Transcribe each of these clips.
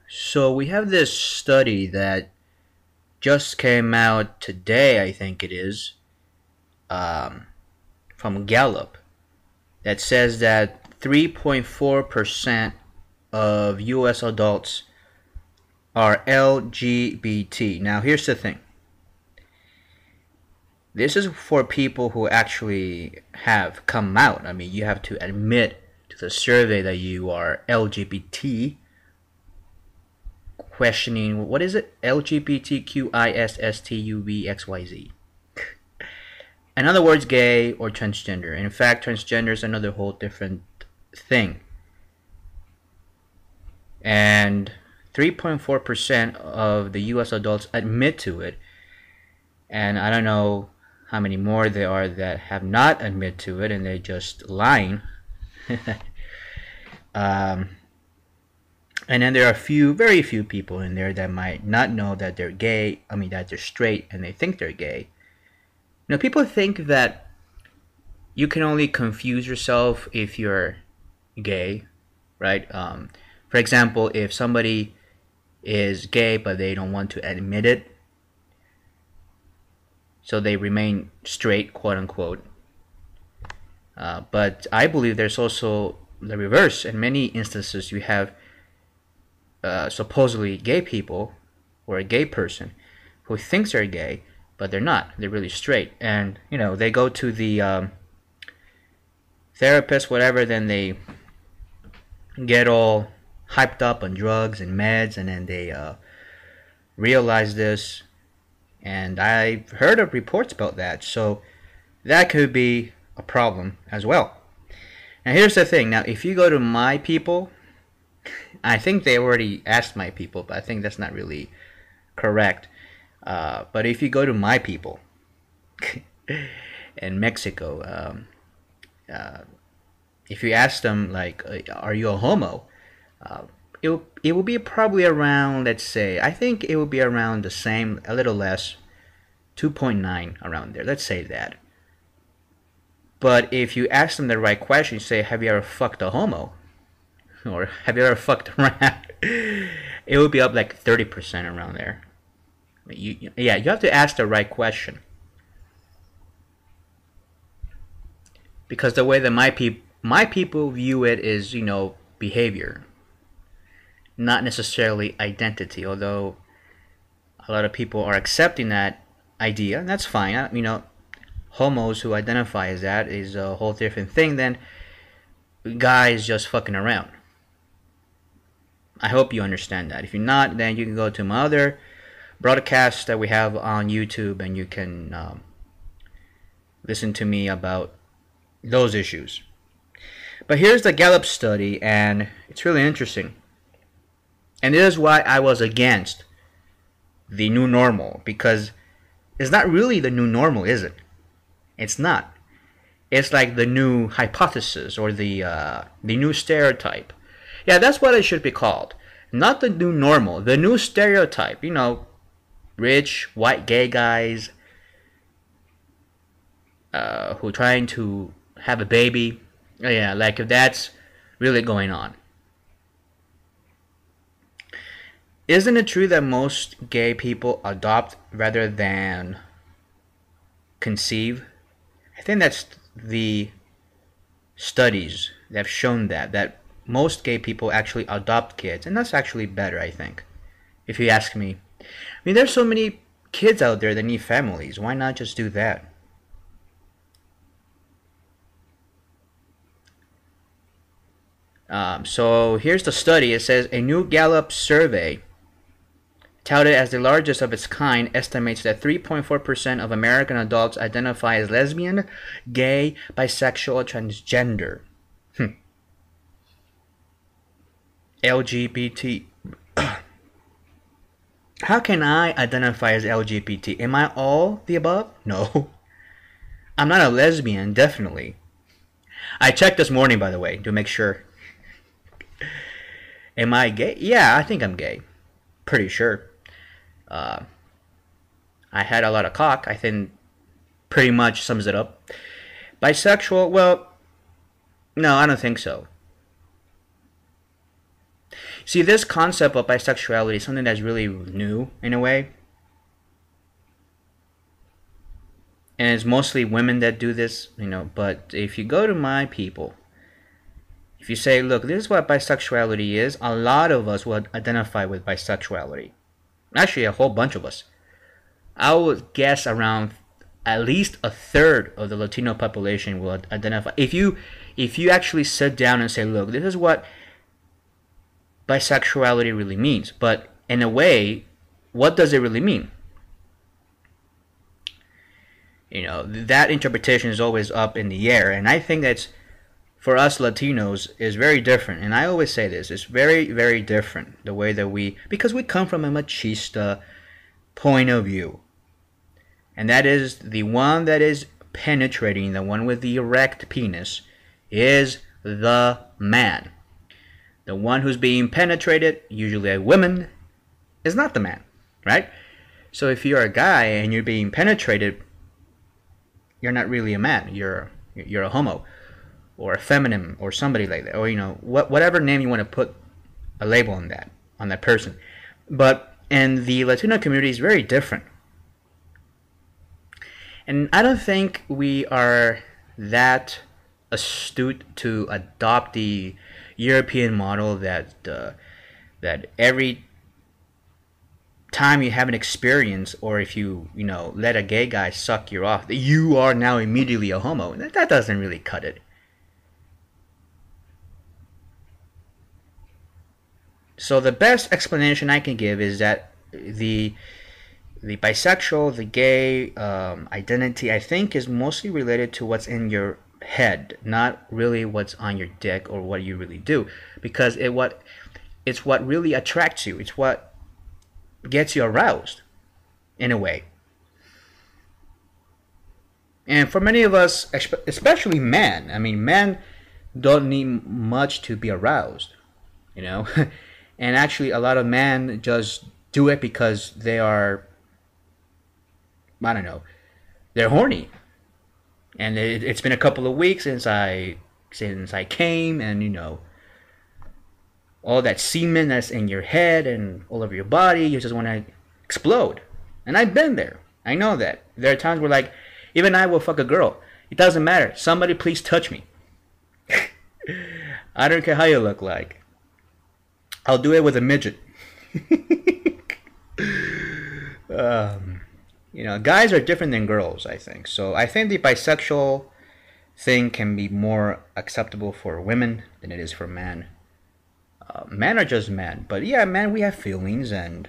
So we have this study that just came out today, I think it is, um, from Gallup, that says that 3.4% of US adults are LGBT. Now, here's the thing, this is for people who actually have come out. I mean, you have to admit to the survey that you are LGBT, questioning what is it? LGBTQISSTUVXYZ. In other words, gay or transgender. In fact, transgender is another whole different thing. And 3.4% of the US adults admit to it. And I don't know how many more there are that have not admit to it and they're just lying. um, and then there are very few people in there that might not know that they're gay. I mean, that they're straight and they think they're gay. You know, people think that you can only confuse yourself if you're gay, right? For example, if somebody is gay but they don't want to admit it, so they remain straight, quote unquote. But I believe there's also the reverse. In many instances, you have supposedly gay people or a gay person who thinks they're gay, but they're not. They're really straight, and you know they go to the therapist, whatever. Then they get all hyped up on drugs and meds, and then they realize this. And I've heard of reports about that, so that could be a problem as well. Now, here's the thing. Now, if you go to my people, I think they already asked my people, but I think that's not really correct. But if you go to my people in Mexico, if you ask them, like, are you a homo? Uh, it will be probably around, let's say, I think it will be around the same, a little less, 2.9 around there. Let's say that. But if you ask them the right question, you say, have you ever fucked a homo? Or have you ever fucked around? It will be up like 30% around there. You have to ask the right question. Because the way that my people view it is, you know, behavior, not necessarily identity. Although a lot of people are accepting that idea, and that's fine. You know, homos who identify as that is a whole different thing than guys just fucking around. I hope you understand that. If you're not, then you can go to my other broadcasts that we have on YouTube and you can listen to me about those issues. But here's the Gallup study, and it's really interesting. And this is why I was against the new normal, because it's not really the new normal, is it? It's not. It's like the new hypothesis or the new stereotype. Yeah, that's what it should be called. Not the new normal, the new stereotype. You know, rich white gay guys who are trying to have a baby. Yeah, like if that's really going on. Isn't it true that most gay people adopt rather than conceive? I think that's the studies that have shown that most gay people actually adopt kids, and that's actually better, I think, if you ask me. I mean, there's so many kids out there that need families. Why not just do that? So here's the study. It says a new Gallup survey, touted as the largest of its kind, estimates that 3.4% of American adults identify as lesbian, gay, bisexual, or transgender. LGBT. How can I identify as LGBT? Am I all the above? No. I'm not a lesbian, definitely. I checked this morning, by the way, to make sure. Am I gay? Yeah, I think I'm gay. Pretty sure. I had a lot of cock. I think pretty much sums it up. Bisexual? Well, no, I don't think so. See, this concept of bisexuality is something that's really new in a way, and it's mostly women that do this, you know. But if you go to my people, if you say, look, this is what bisexuality is, a lot of us will identify with bisexuality. Actually, a whole bunch of us. I would guess around at least a third of the Latino population will identify. If you actually sit down and say, look, this is what bisexuality really means, but in a way, what does it really mean? You know, that interpretation is always up in the air, and I think that's, for us Latinos, is very different. And I always say this, it's very, very different the way that because we come from a machista point of view. And that is the one that is penetrating, the one with the erect penis, is the man. The one who's being penetrated, usually a woman, is not the man, right? So if you're a guy and you're being penetrated, you're not really a man. You're a homo, or a feminine, or somebody like that, or you know, whatever name you want to put a label on that person. But in the Latino community, is very different. And I don't think we are that astute to adopt the European model that every time you have an experience, or if you let a gay guy suck you off, that you are now immediately a homo. That doesn't really cut it. So the best explanation I can give is that the bisexual, the gay identity, I think, is mostly related to what's in your head, not really what's on your dick or what you really do, because it's what really attracts you. It's what gets you aroused, in a way. And for many of us, especially men, I mean, men don't need much to be aroused, you know. And actually, a lot of men just do it because they are, I don't know, they're horny. And it's been a couple of weeks since I came, and you know, all that semen that's in your head and all over your body, you just want to explode. And I've been there. I know that. There are times where, like, even I will fuck a girl. It doesn't matter. Somebody please touch me. I don't care how you look like. I'll do it with a midget. You know, guys are different than girls, I think. So I think the bisexual thing can be more acceptable for women than it is for men. Men are just men. But yeah, men, we have feelings. And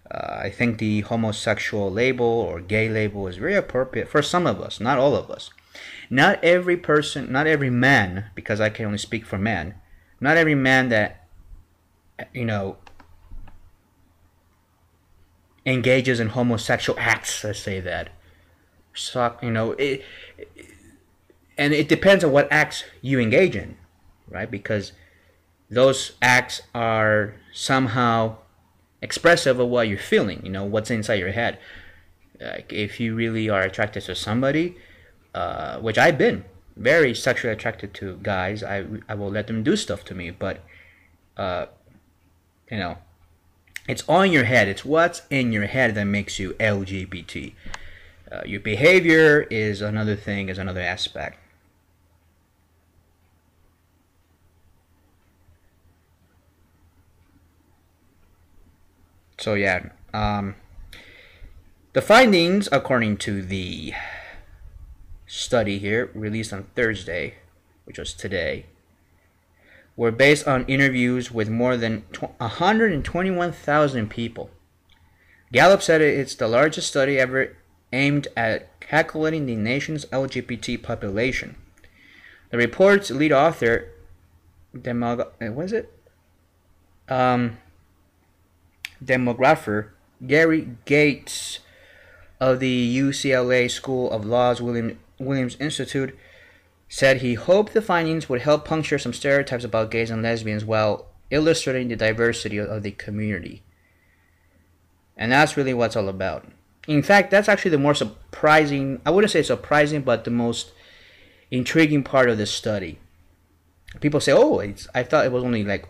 I think the homosexual label or gay label is very appropriate for some of us, not all of us. Not every person, not every man, because I can only speak for men, not every man that, you know, engages in homosexual acts, let's say that. So, you know, and it depends on what acts you engage in, right? Because those acts are somehow expressive of what you're feeling, you know, what's inside your head. Like, if you really are attracted to somebody, which I've been very sexually attracted to guys, I will let them do stuff to me, but you know, it's all in your head. It's what's in your head that makes you LGBT. Your behavior is another thing, is another aspect. So yeah, the findings, according to the study here, released on Thursday, which was today, were based on interviews with more than 121,000 people. Gallup said it's the largest study ever aimed at calculating the nation's LGBT population. The report's lead author, demographer Gary Gates of the UCLA School of Law's Williams Institute said he hoped the findings would help puncture some stereotypes about gays and lesbians while illustrating the diversity of the community. And that's really what it's all about. In fact, that's actually the more surprising, I wouldn't say surprising, but the most intriguing part of this study. People say, oh, I thought it was only like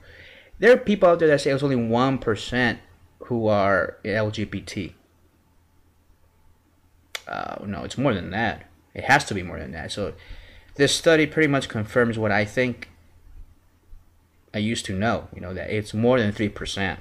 There are people out there that say it's only 1% who are LGBT. No, it's more than that. It has to be more than that. So this study pretty much confirms what I think I used to know. That it's more than 3%.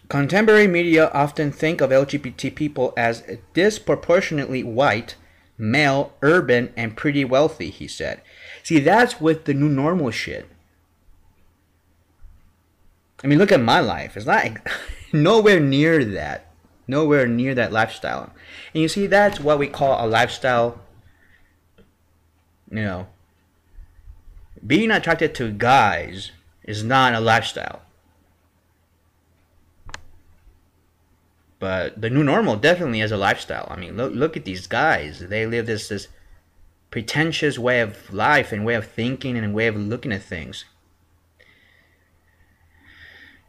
Contemporary media often think of LGBT people as disproportionately white, male, urban, and pretty wealthy, he said. See, that's with the new normal shit. I mean, look at my life. It's not nowhere near that. Nowhere near that lifestyle. And you see, that's what we call a lifestyle. Being attracted to guys is not a lifestyle. But the new normal definitely is a lifestyle. I mean, look at these guys. They live this pretentious way of life and way of thinking and way of looking at things.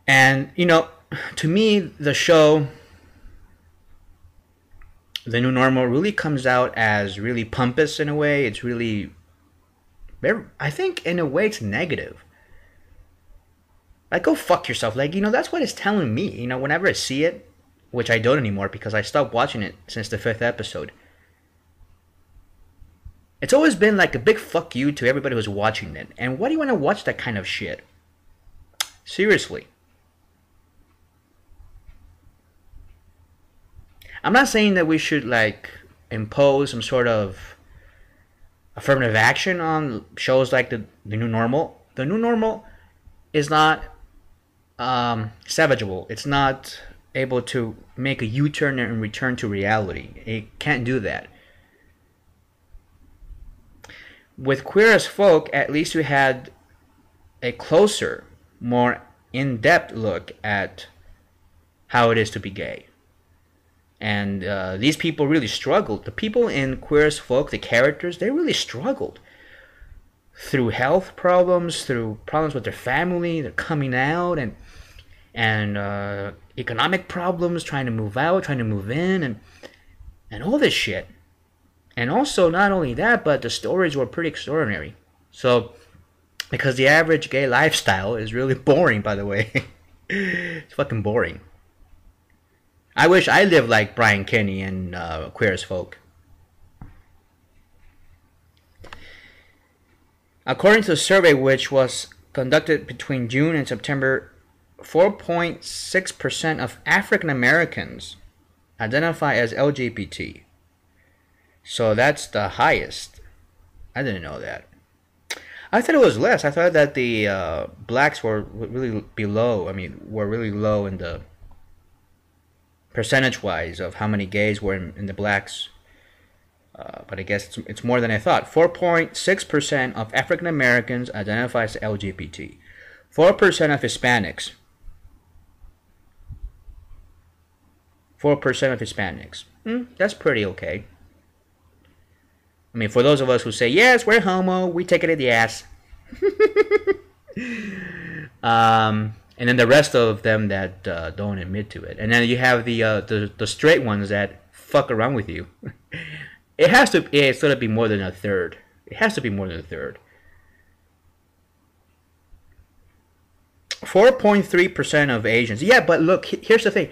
And, to me, the show, The New Normal, really comes out as really pompous in a way. It's really, I think in a way it's negative. Like, go fuck yourself. Like, that's what it's telling me. Whenever I see it, which I don't anymore because I stopped watching it since the 5th episode. It's always been like a big fuck you to everybody who's watching it. And why do you want to watch that kind of shit? Seriously. I'm not saying that we should impose some sort of affirmative action on shows like the New Normal. The New Normal is not savageable. It's not able to make a U-turn and return to reality. It can't do that. With Queer as Folk, at least we had a closer, more in-depth look at how it is to be gay. And these people really struggled. The people in Queer as Folk, the characters, they really struggled. Through health problems, through problems with their family, their coming out, and economic problems, trying to move out, trying to move in, and all this shit. And also, not only that, but the stories were pretty extraordinary. So, because the average gay lifestyle is really boring, by the way. It's fucking boring. I wish I lived like Brian Kenny and Queer as Folk. According to a survey which was conducted between June and September, 4.6% of African Americans identify as LGBT. So that's the highest. I didn't know that. I thought it was less. I thought that the blacks were really below. Were really low in the percentage-wise of how many gays were in the blacks. But I guess it's more than I thought. 4.6% of African Americans identify as LGBT. 4% of Hispanics. 4% of Hispanics. That's pretty okay. For those of us who say, yes, we're homo, we take it in the ass. And then the rest of them that don't admit to it. And then you have the straight ones that fuck around with you. It's got to be more than a third. It has to be more than a third. 4.3% of Asians. Yeah, but look, here's the thing.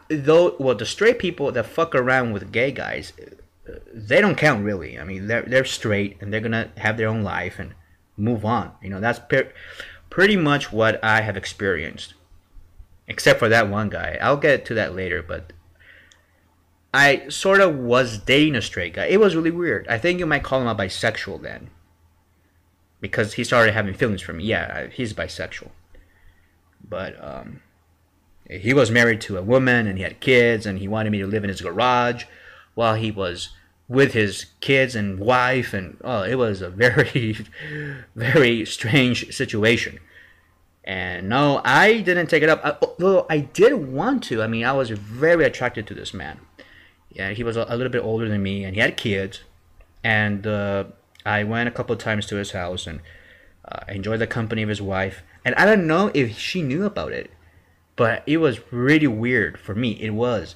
The straight people that fuck around with gay guys, they don't count really. They're straight and they're gonna have their own life and move on. That's pretty much what I have experienced, except for that one guy. I'll get to that later, but I sort of was dating a straight guy. It was really weird. I think you might call him a bisexual then, because he started having feelings for me. Yeah, he's bisexual, but he was married to a woman and he had kids and he wanted me to live in his garage while he was with his kids and wife, and it was a very, very strange situation. And no, I didn't take it up, although I did want to. I was very attracted to this man. Yeah, he was a little bit older than me, and he had kids. And I went a couple of times to his house, and I enjoyed the company of his wife. And I don't know if she knew about it, but it was really weird for me. It was.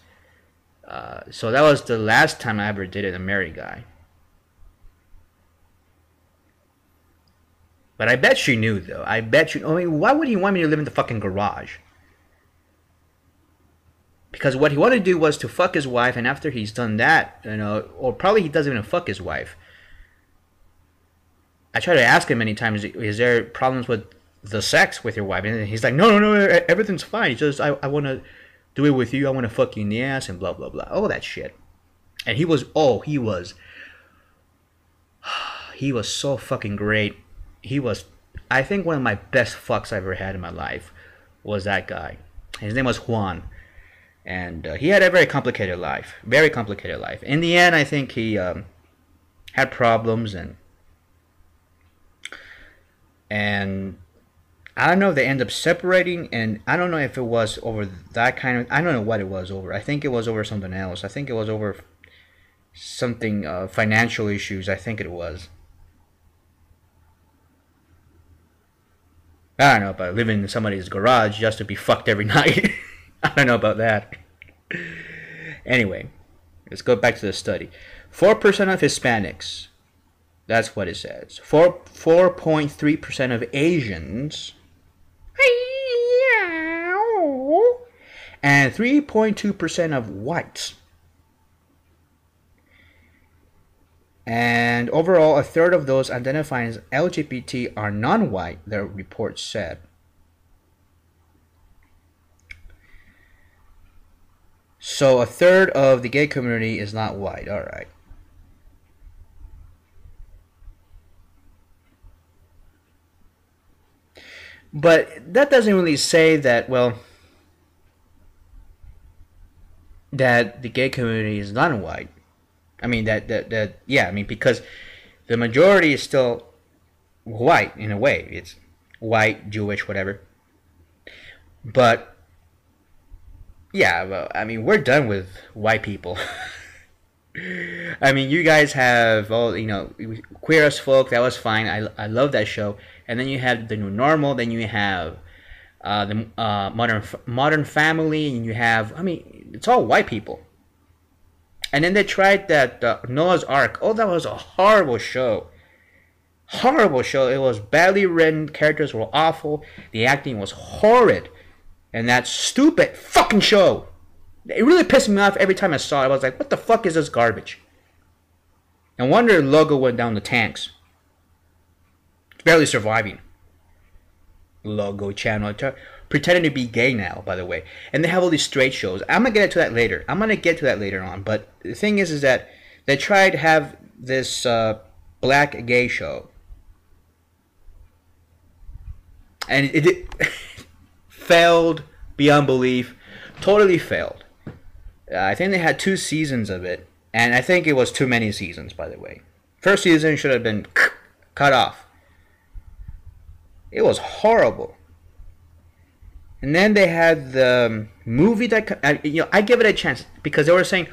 So that was the last time I ever dated a married guy. But I bet she knew, though. I bet you. I mean, why would he want me to live in the fucking garage? Because what he wanted to do was to fuck his wife, and after he's done that, or probably he doesn't even fuck his wife. I try to ask him many times, is there problems with the sex with your wife? And he's like, no, everything's fine. It's just, I want to do it with you. I want to fuck you in the ass and blah, blah, blah. All that shit. And he was so fucking great. He was, I think, one of my best fucks I've ever had in my life was that guy. His name was Juan. And he had a very complicated life. Very complicated life. In the end, I think he had problems, and I don't know, they end up separating, and I don't know if it was over that kind of, I don't know what it was over. I think it was over something else. I think it was over something, financial issues, I think it was. I don't know about living in somebody's garage just to be fucked every night. I don't know about that. Anyway, let's go back to the study. 4% of Hispanics, that's what it says. 4.3% of Asians, and 3.2% of whites. And overall, a third of those identifying as LGBT are non-white, the report said. So a third of the gay community is not white. All right. But that doesn't really say that, well, that the gay community is non-white. I mean, yeah, I mean, because the majority is still white in a way. It's white, Jewish, whatever. But, yeah, well, I mean, we're done with white people. I mean, you guys have all, Queer as Folk, that was fine. I love that show. And then you have The New Normal, then you have the Modern Family, and you have, I mean, it's all white people. And then they tried that Noah's Ark. Oh, that was a horrible show. Horrible show. It was badly written. Characters were awful. The acting was horrid. And that stupid fucking show. It really pissed me off every time I saw it. I was like, what the fuck is this garbage? No wonder the logo went down the tanks. It's barely surviving. Logo channel. Pretending to be gay now, by the way. And they have all these straight shows. I'm going to get to that later. On. But the thing is that they tried to have this black gay show. And it failed beyond belief. Totally failed. I think they had 2 seasons of it. And I think it was too many seasons, by the way. First season should have been cut off. It was horrible. And then they had the movie that, I give it a chance because they were saying,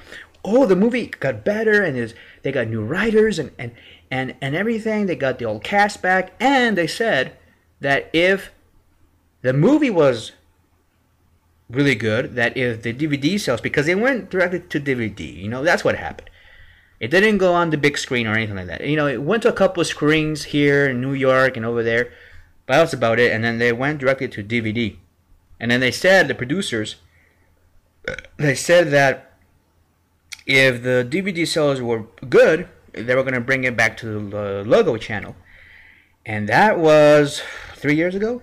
oh, the movie got better and they got new writers and everything. They got the old cast back, and they said that if the movie was really good, that if the DVD sales, because they went directly to DVD, that's what happened. It didn't go on the big screen or anything like that. It went to a couple of screens here in New York and over there, but that's about it. And then they went directly to DVD. And then they said, the producers, they said that if the DVD sales were good, they were going to bring it back to the logo channel. And that was 3 years ago.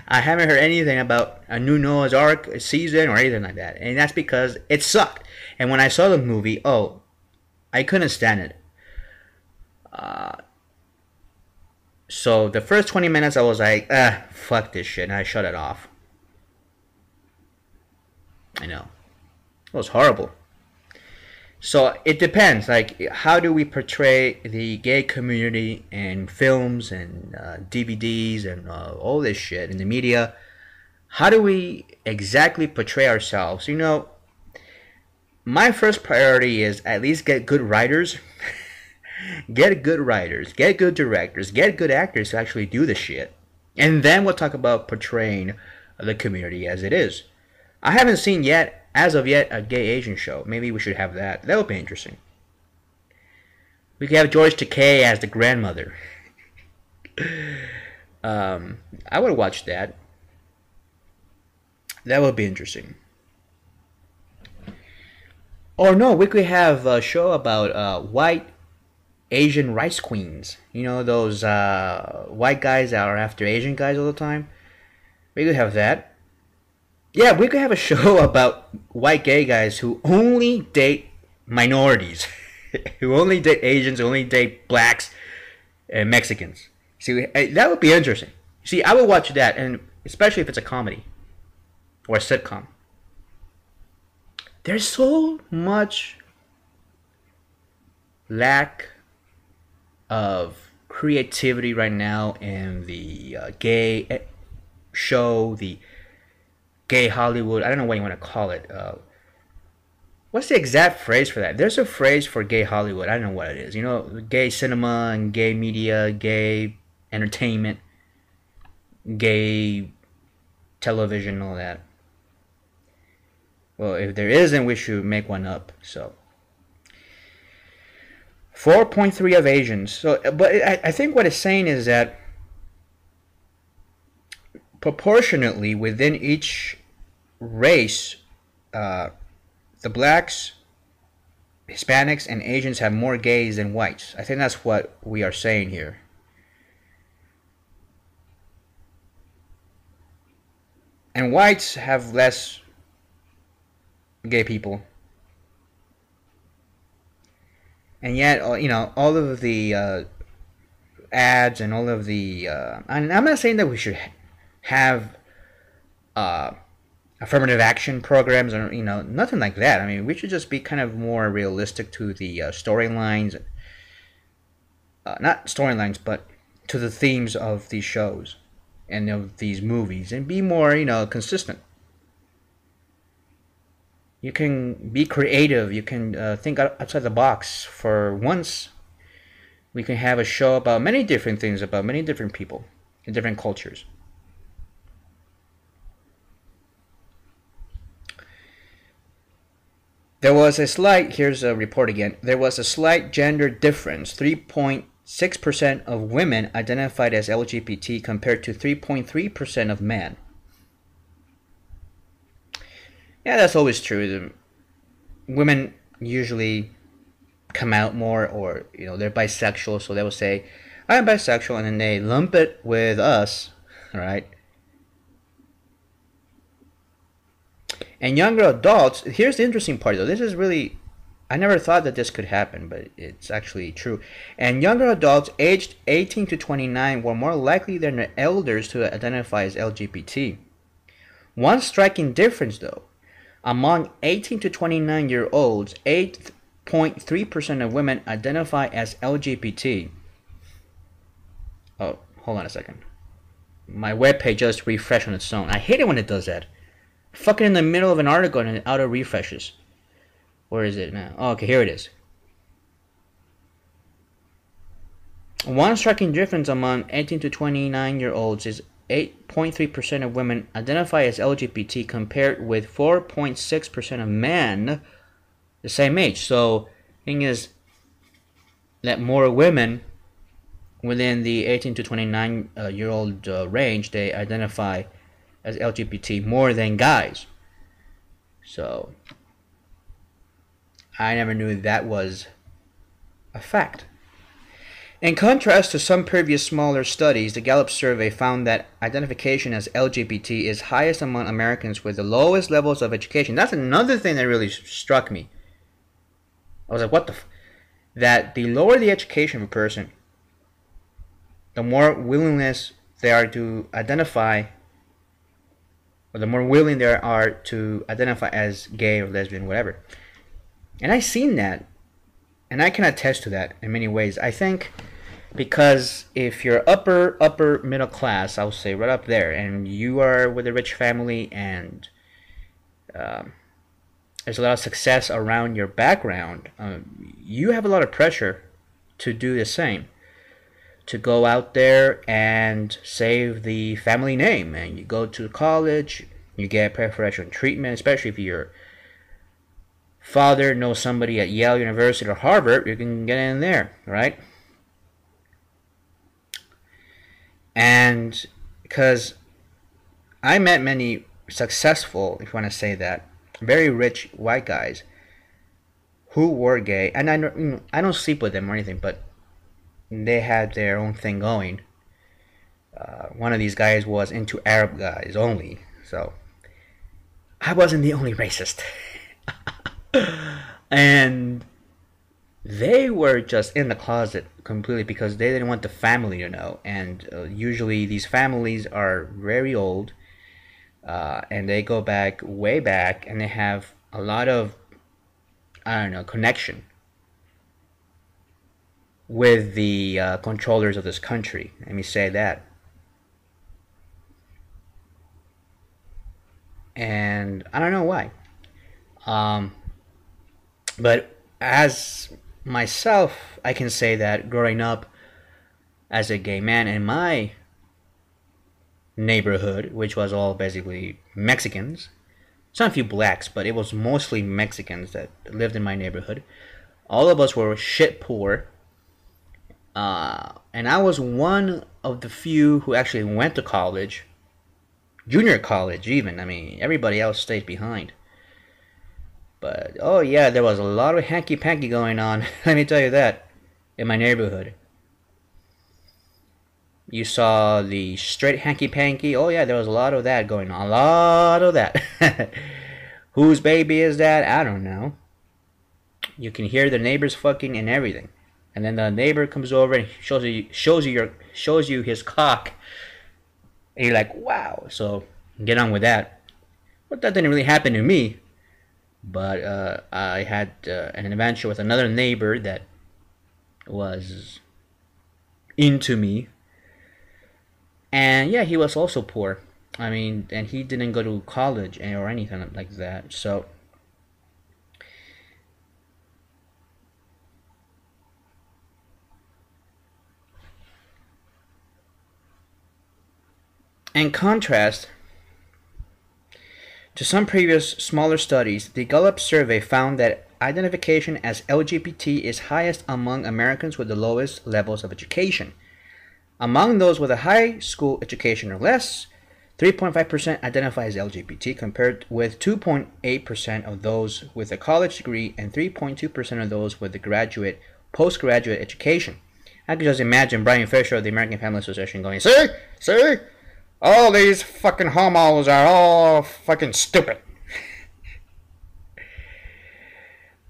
I haven't heard anything about a new Noah's Ark season or anything like that. And that's because it sucked. And when I saw the movie, I couldn't stand it. So the first 20 minutes I was like, fuck this shit, and I shut it off. I know. It was horrible. So it depends, like, how do we portray the gay community in films and DVDs and all this shit in the media? How do we exactly portray ourselves? My first priority is at least get good writers. Get good writers, get good directors, get good actors to actually do the shit. And then we'll talk about portraying the community as it is. I haven't seen yet, as of yet, a gay Asian show. Maybe we should have that. That would be interesting. We could have George Takei as the grandmother. I would watch that. That would be interesting. Or no, we could have a show about white Asian rice queens. You know those white guys that are after Asian guys all the time. We could have that. Yeah, we could have a show about white gay guys who only date minorities, who only date Asians, who only date blacks and Mexicans. See, that would be interesting. See, I would watch that, and especially if it's a comedy or a sitcom. There's so much lack of creativity right now in the gay show, the gay Hollywood. I don't know what you want to call it. What's the exact phrase for that? There's a phrase for gay Hollywood. I don't know what it is. You know, gay cinema and gay media, gay entertainment, gay television, all that. Well, if there isn't, we should make one up. So, 4.3 of Asians. So, but I think what it's saying is that proportionately within each race, the blacks, Hispanics, and Asians have more gays than whites. I think that's what we are saying here. And whites have less gay people. And yet, you know, all of the ads and all of the... and I'm not saying that we should have affirmative action programs or, you know, nothing like that. I mean, we should just be kind of more realistic to the storylines. Not storylines, but to the themes of these shows and of these movies, and be more, you know, consistent. You can be creative. You can think outside the box. For once, we can have a show about many different things, about many different people in different cultures. There was a slight, here's a report again, there was a slight gender difference. 3.6% of women identified as LGBT compared to 3.3% of men. Yeah, that's always true. The women usually come out more, or, you know, they're bisexual, so they will say, I'm bisexual, and then they lump it with us, right? And younger adults, here's the interesting part though. This is really, I never thought that this could happen, but it's actually true. And younger adults aged 18 to 29 were more likely than their elders to identify as LGBT. One striking difference though, among 18 to 29-year-olds, 8.3% of women identify as LGBT. Oh, hold on a second. My webpage just refreshed on its own. I hate it when it does that. Fucking in the middle of an article and it auto refreshes. Where is it now? Oh, okay, here it is. One striking difference among 18 to 29-year-olds is 8.3% of women identify as LGBT compared with 4.6% of men the same age. So, the thing is that more women within the 18 to 29-year-old range, they identify as LGBT more than guys. So, I never knew that was a fact. In contrast to some previous smaller studies, the Gallup survey found that identification as LGBT is highest among Americans with the lowest levels of education. That's another thing that really struck me. I was like, what the that the lower the education of a person, the more willingness they are to identify, or the more willing they are to identify as gay or lesbian, whatever. And I've seen that, and I can attest to that in many ways. I think because if you're upper middle class, I'll say right up there, and you are with a rich family, and there's a lot of success around your background, you have a lot of pressure to do the same, to go out there and save the family name. And you go to college, you get preferential treatment, especially if your father knows somebody at Yale University or Harvard, you can get in there, right? And because I met many successful, if you want to say that, very rich white guys who were gay, and I don't sleep with them or anything, but they had their own thing going. One of these guys was into Arab guys only, so I wasn't the only racist. And they were just in the closet completely because they didn't want the family to know. And usually these families are very old, and they go back way back, and they have a lot of, I don't know, connection with the controllers of this country. Let me say that. And I don't know why. Um, but as myself, I can say that growing up as a gay man in my neighborhood, which was all basically Mexicans, some few blacks, but it was mostly Mexicans that lived in my neighborhood. All of us were shit poor, and I was one of the few who actually went to college, junior college even. I mean, everybody else stayed behind. But oh yeah, there was a lot of hanky panky going on. Let me tell you that in my neighborhood. You saw the straight hanky panky. Oh yeah, there was a lot of that going on. A lot of that. Whose baby is that? I don't know. You can hear the neighbors fucking and everything, and then the neighbor comes over and shows you his cock, and you're like, wow. So get on with that. But that didn't really happen to me. But I had an adventure with another neighbor that was into me. And yeah, he was also poor. I mean, and he didn't go to college or anything like that. So, in contrast to some previous smaller studies, the Gallup survey found that identification as LGBT is highest among Americans with the lowest levels of education. Among those with a high school education or less, 3.5% identify as LGBT, compared with 2.8% of those with a college degree and 3.2% of those with a postgraduate education. I could just imagine Brian Fisher of the American Family Association going, see, all these fucking homos are all fucking stupid.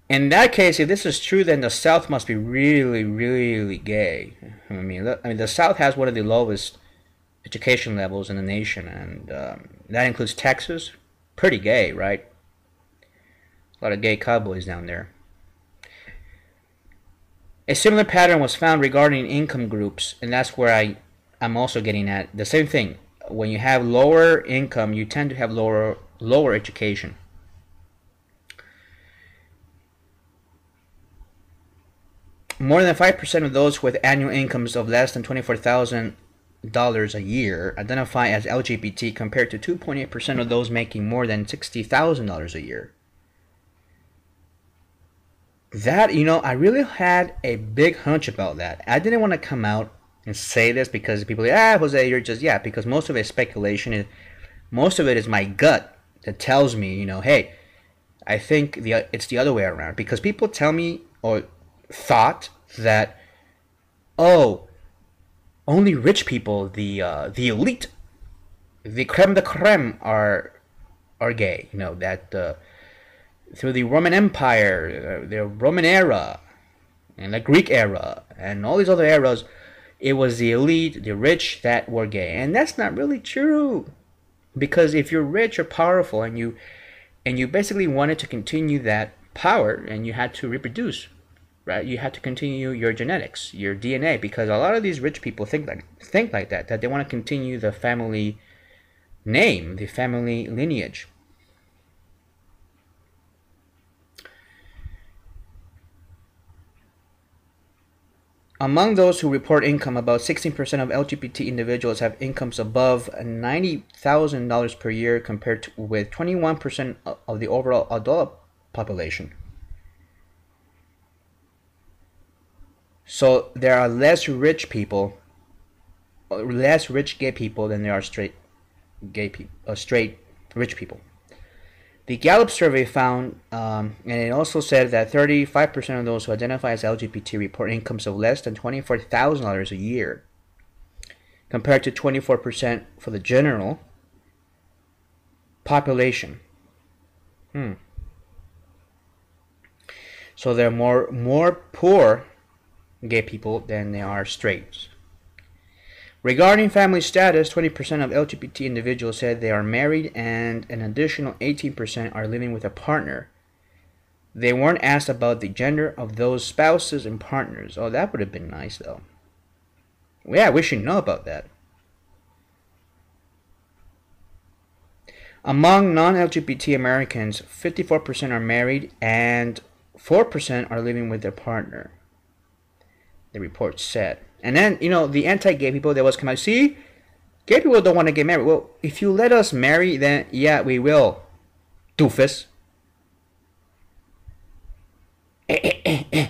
In that case, if this is true, then the South must be really, really gay. I mean, the South has one of the lowest education levels in the nation, and that includes Texas. Pretty gay, right? A lot of gay cowboys down there. A similar pattern was found regarding income groups, and that's where I'm also getting at. The same thing. When you have lower income, you tend to have lower education. More than 5% of those with annual incomes of less than $24,000 a year identify as LGBT, compared to 2.8% of those making more than $60,000 a year. That, I really had a big hunch about that. I didn't want to come out and say this because people say, Jose, you're just, because most of it is speculation. Most of it is my gut that tells me, hey, I think it's the other way around. Because people tell me or thought that, only rich people, the elite, the creme de creme are gay. That through the Roman Empire, the Roman era, and the Greek era, and all these other eras, it was the elite, the rich that were gay. And that's not really true. Because if you're rich or powerful and you basically wanted to continue that power, and you had to reproduce, right? You had to continue your genetics, your DNA, because a lot of these rich people think like that they want to continue the family name, the family lineage. Among those who report income, about 16% of LGBT individuals have incomes above $90,000 per year, compared with 21% of the overall adult population. So there are less rich people less rich gay people than there are straight rich people. The Gallup survey found, and it also said that 35% of those who identify as LGBT report incomes of less than $24,000 a year, compared to 24% for the general population. So there are more poor gay people than there are straights. Regarding family status, 20% of LGBT individuals said they are married, and an additional 18% are living with a partner. They weren't asked about the gender of those spouses and partners. Oh, that would have been nice, though. Yeah, we should know about that. Among non-LGBT Americans, 54% are married and 4% are living with their partner, the report said. And then, the anti-gay people, they always come out, see, gay people don't want to get married. Well, if you let us marry, then yeah, we will, doofus. If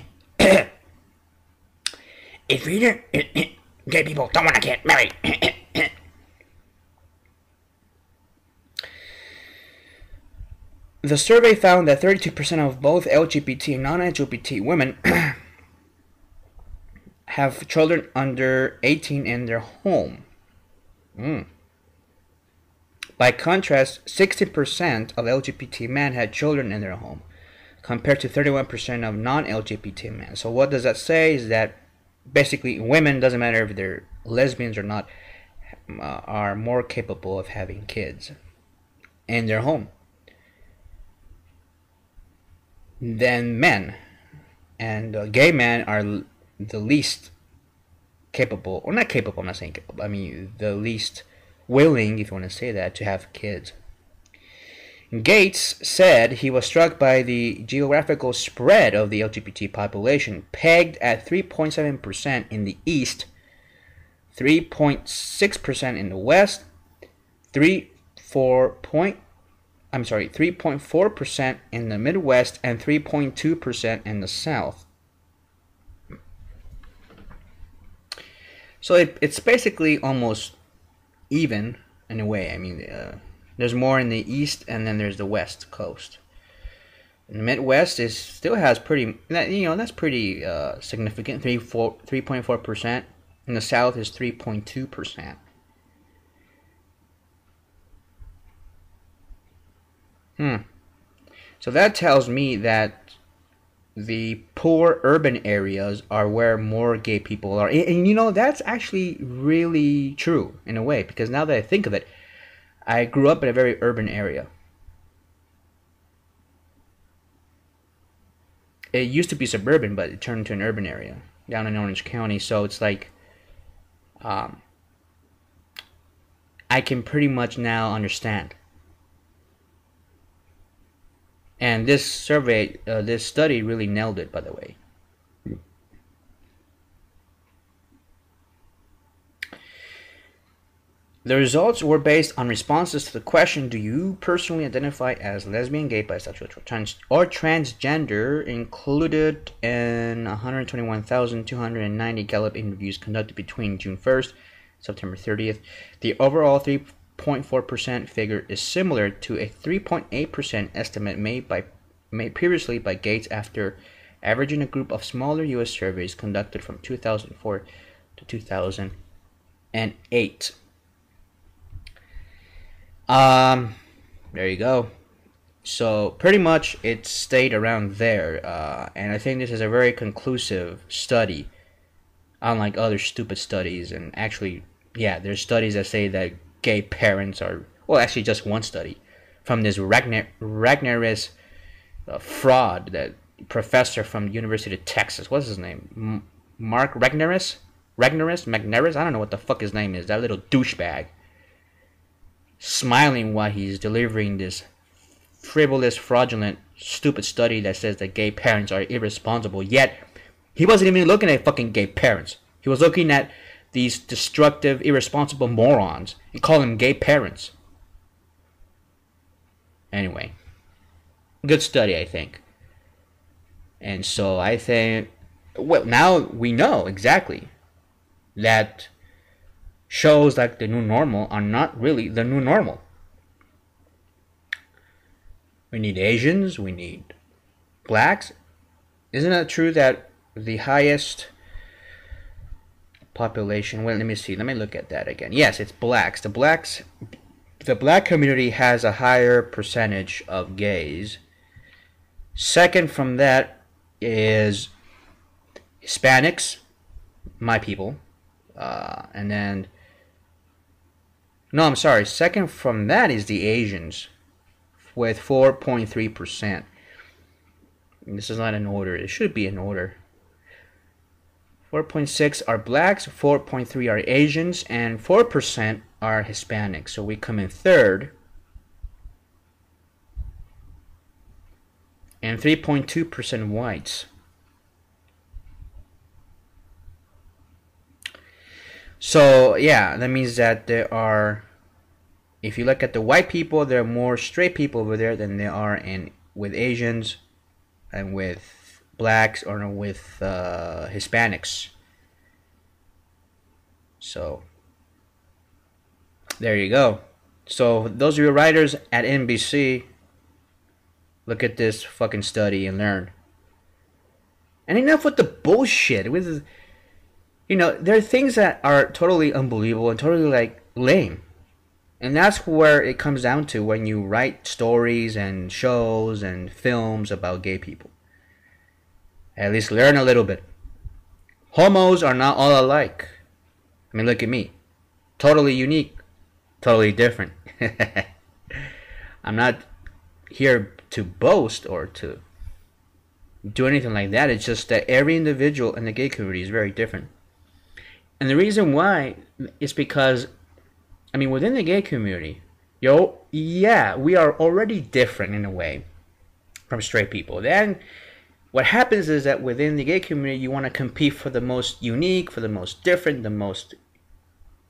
we don't, gay people don't want to get married. The survey found that 32% of both LGBT and non-LGBT women have children under 18 in their home. By contrast, 60% of LGBT men had children in their home, compared to 31% of non-LGBT men. So what does that say is that basically women, doesn't matter if they're lesbians or not, are more capable of having kids in their home than men. And gay men are the least capable, or not capable, I'm not saying capable, I mean the least willing, if you want to say that, to have kids. Gates said he was struck by the geographical spread of the LGBT population, pegged at 3.7% in the East, 3.6% in the West, 3.4% in the Midwest, and 3.2% in the South. So it's basically almost even in a way. I mean, there's more in the East, and then there's the West Coast. And the Midwest still has pretty, that's pretty significant, 3.4%. And the South is 3.2%. So that tells me that the poor urban areas are where more gay people are. And that's actually really true in a way, because now that I think of it, I grew up in a very urban area. It used to be suburban, but it turned into an urban area down in Orange County. So it's like, I can pretty much now understand. And this survey, this study really nailed it, by the way. The results were based on responses to the question, do you personally identify as lesbian, gay, bisexual, or transgender, included in 121,290 Gallup interviews conducted between June 1st and September 30th. The overall 3.4% figure is similar to a 3.8% estimate made previously by Gates after averaging a group of smaller U.S. surveys conducted from 2004 to 2008. There you go. So pretty much it stayed around there, and I think this is a very conclusive study, unlike other stupid studies. And actually, yeah, there's studies that say that gay parents are, well, actually just one study from this Regnerus fraud, that professor from the University of Texas. What's his name? Mark Regnerus? Magnerus? I don't know what the fuck his name is. That little douchebag. Smiling while he's delivering this frivolous, fraudulent, stupid study that says that gay parents are irresponsible. Yet, he wasn't even looking at fucking gay parents. He was looking at these destructive, irresponsible morons and calling them gay parents. Anyway, good study, I think. And so I think, well, now we know exactly that shows like the new normal are not really the new normal. We need Asians, we need blacks. Isn't it true that the highest population, well, let me see, let me look at that again. Yes, it's blacks. The black community has a higher percentage of gays. Second from that is Hispanics, my people. And then, no, I'm sorry. Second from that is the Asians with 4.3%. This is not in order. It should be in order. 4.6 are blacks, 4.3 are Asians, and 4% are Hispanics. So we come in third. And 3.2% whites. So yeah, that means that there are, if you look at the white people, there are more straight people over there than there are with Asians and with blacks or with Hispanics. So there you go. So those of you writers at NBC, look at this fucking study and learn. And enough with the bullshit. With, you know, there are things that are totally unbelievable and totally like lame. And that's where it comes down to when you write stories and shows and films about gay people. At least learn a little bit. Homos are not all alike. I mean, look at me. Totally unique. Totally different. I'm not here to boast or to do anything like that. It's just that every individual in the gay community is very different. And the reason why is because, I mean, within the gay community, we are already different in a way from straight people. Then what happens is that within the gay community, you want to compete for the most unique, for the most different, the most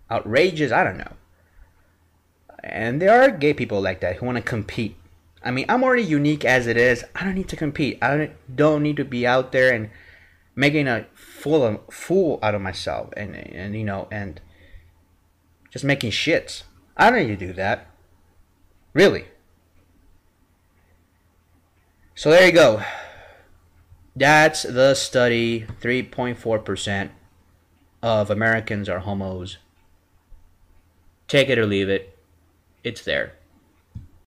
outrageous, I don't know. And there are gay people like that who want to compete. I mean, I'm already unique as it is. I don't need to compete. I don't need to be out there and making a fool out of myself and you know, and just making shits. I don't need to do that. Really. So there you go. That's the study. 3.4% of Americans are homos. Take it or leave it. It's there.